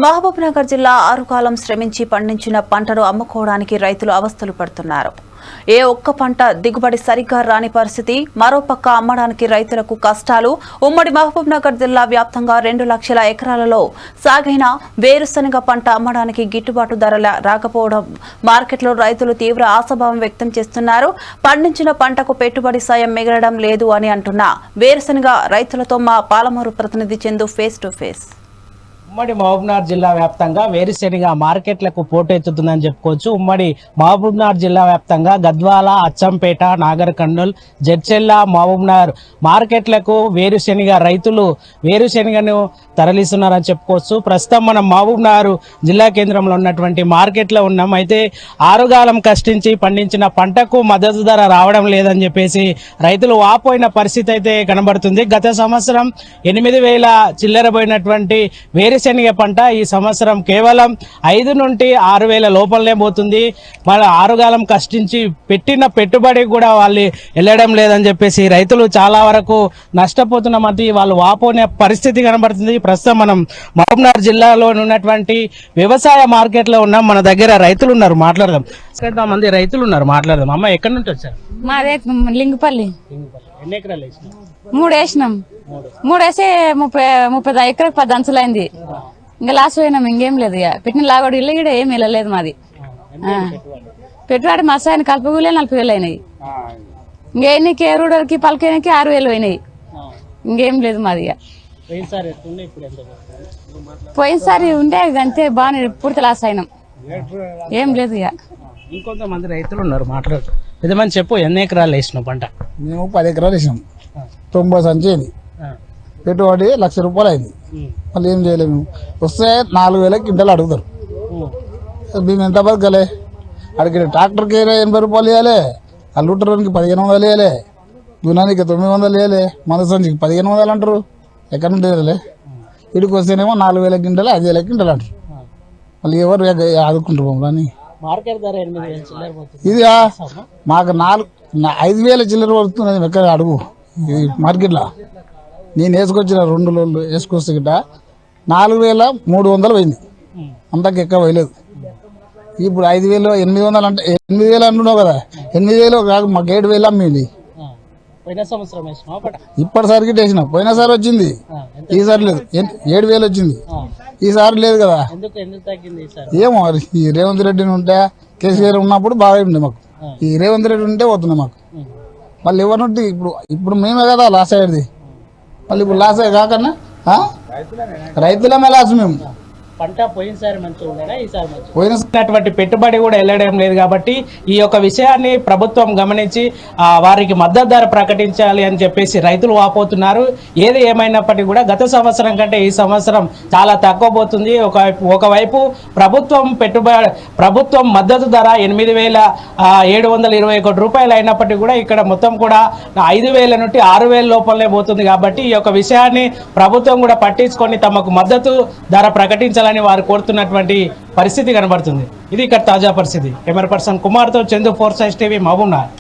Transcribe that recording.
మహబూబ్నగర్ జిల్లా ఆరుకాలం శ్రమించి పండించిన పంటను అమ్ముకోవడానికి రైతులు అవస్థలు పడుతున్నారు. ఏ ఒక్క పంట దిగుబడి సరిగ్గా రాని పరిస్థితి, మరోపక్క అమ్మడానికి రైతులకు కష్టాలు. ఉమ్మడి మహబూబ్నగర్ జిల్లా వ్యాప్తంగా 2 లక్షల ఎకరాలలో సాగైన వేరుశనగ పంట అమ్మడానికి గిట్టుబాటు ధర రాకపోవడం మార్కెట్లో రైతులు తీవ్ర ఆశాభావం వ్యక్తం చేస్తున్నారు. పండించిన పంటకు పెట్టుబడి సాయం మిగలడం లేదు అని అంటున్న వేరుశనగ రైతులతో మా పాలమూరు ప్రతినిధి చందు ఫేస్ టు ఫేస్. ఉమ్మడి మహబూబ్నగర్ జిల్లా వ్యాప్తంగా వేరుశెనగ మార్కెట్లకు పోటెత్తుతుందని చెప్పుకోవచ్చు. ఉమ్మడి మహబూబ్నగర్ జిల్లా వ్యాప్తంగా గద్వాల, అచ్చంపేట, నాగర్ కర్నూల్, జడ్చెల్ల, మహబూబ్నగర్ మార్కెట్లకు వేరుశెనగ రైతులు వేరుశెనగను తరలిస్తున్నారని చెప్పుకోవచ్చు. ప్రస్తుతం మనం మహబూబ్నగర్ జిల్లా కేంద్రంలో ఉన్నటువంటి మార్కెట్లో ఉన్నాం. అయితే ఆరుగాలం కష్టించి పండించిన పంటకు మద్దతు ధర రావడం లేదని చెప్పేసి రైతులు వాపోయిన పరిస్థితి అయితే కనబడుతుంది. గత సంవత్సరం 8,000 చిల్లర పోయినటువంటి వేరుశెనగ పంట ఈ సంవత్సరం కేవలం 5 నుండి 6,000 లోపలనే పోతుంది. వాళ్ళ ఆరుగాలం కష్టించి పెట్టిన పెట్టుబడి కూడా వాళ్ళు వెళ్ళడం లేదని చెప్పేసి రైతులు చాలా వరకు నష్టపోతున్నామని వాళ్ళు వాపోనే పరిస్థితి కనబడుతుంది. ప్రస్తుతం మనం మహబూబ్నగర్ జిల్లాలో ఉన్నటువంటి వ్యవసాయ మార్కెట్లో ఉన్నాం. మన దగ్గర రైతులు ఉన్నారు, మాట్లాడదాం. మంది రైతులు ఉన్నారు, మాట్లాడదాం. అమ్మ ఎక్కడి నుంచి వచ్చారు? మాదే లింగపల్లి. ఎన్ని ఎకరాలు వేసినాం? 3 వేసినాం. 3 వేసి 30 ఎకరకు 10 అంచులైంది. ఇంకా లాస్ పోయినాం, ఇంకేం లేదు. ఇక పెట్టిన లాగోడు ఇల్లు కూడా ఏం వెళ్ళలేదు మాది. పెట్టుబడి మసాయని కలుపుగులే 40,000 అయినాయి. ఇంకేనికి ఎరువుడికి పలకేనికి 6,000 అయినాయి. ఇంకేం లేదు మాది. ఇక పోయినసారి ఉండే అంతే బాగా పూర్తి లాస్ అయినాం, ఏం లేదు. ఇక ఇంకొంతమంది రైతులు ఉన్నారు, మాట్లాడుతూ పెద్దమని చెప్పు. ఎన్ని ఎకరాలు వేసినావు పంట? మేము 10 ఎకరాలు వేసినాం. 90 సంచి అయింది. పెట్టుబడి 1,00,000 రూపాయలు అయింది. మళ్ళీ ఏం చేయలేము. వస్తే 4,000 క్వింటాలు అడుగుతారు. మేము ఎంత బతకలే? అడిగి ట్రాక్టర్కి 80 రూపాయలు ఇవ్వాలి, అల్లుటర్కి 1,500 ఇవ్వాలి, దునానికి 900 ఇవ్వాలి, మంద సంచికి 1,500 అంటారు. ఎక్కడి నుండి ఇవ్వాలి? ఇడికి వస్తేనేమో 4,000 క్వింటాలు 5,000 క్వింటాలు అంటారు. మళ్ళీ ఎవరు ఆదుకుంటారు మమ్మల్ని? మార్కెట్ ధర 8,000 చిల్లర పోతుంది. ఇది మాకు 5,000 చిల్లర పడుతుంది. ఎక్కడ అడుగు ఈ మార్కెట్లో. నేను వేసుకొచ్చిన 2 లోళ్ళు వేసుకొస్తే గిట్ట 4,300 పోయింది. అంతకు ఎక్కువ పోయలేదు. ఇప్పుడు 5,000, 800 అంటే 8,000 అంటున్నావు కదా. 8,000 కాదు, మాకు 7,000 అమ్మింది. ఇప్పటిసారికి వేసినా. పోయినసారి వచ్చింది, ఈసారి లేదు. 7,000 వచ్చింది, ఈసారి లేదు కదా. ఏమో ఈ రేవంత్ రెడ్డిని ఉంటే, కేసీఆర్ ఉన్నప్పుడు బాగా ఉండే మాకు. ఈ రేవంత్ రెడ్డి ఉంటే పోతున్నాయి మాకు. మళ్ళీ ఎవరినుంటే ఇప్పుడు మేమే కదా లాస్ అయ్యేది. మళ్ళీ ఇప్పుడు లాస్ అయ్యే కాకన్నా రైతులమే లాస్. మేము పంట పోయినసారి మంచిగా ఉండేనా, ఈసారి పోయినటువంటి పెట్టుబడి కూడా వెళ్ళడం లేదు. కాబట్టి ఈ యొక్క విషయాన్ని ప్రభుత్వం గమనించి వారికి మద్దతు ధర ప్రకటించాలి అని చెప్పేసి రైతులు వాపోతున్నారు. ఏది ఏమైనప్పటికీ కూడా గత సంవత్సరం కంటే ఈ సంవత్సరం చాలా తక్కువ పోతుంది. ఒకవైపు ప్రభుత్వం మద్దతు ధర 8,721 రూపాయలు అయినప్పటికీ కూడా ఇక్కడ మొత్తం కూడా 5,000 నుండి 6,000 లోపలనే పోతుంది. కాబట్టి ఈ యొక్క విషయాన్ని ప్రభుత్వం కూడా పట్టించుకొని తమకు మద్దతు ధర ప్రకటించాలి అని వారు కోరుతున్నటువంటి పరిస్థితి కనబడుతుంది. ఇది ఇక్కడ తాజా పరిస్థితి. కెమెరా పర్సన్ కుమార్తో చందు, 4 సైన్స్ టీవీ, మహబూబ్నగర్.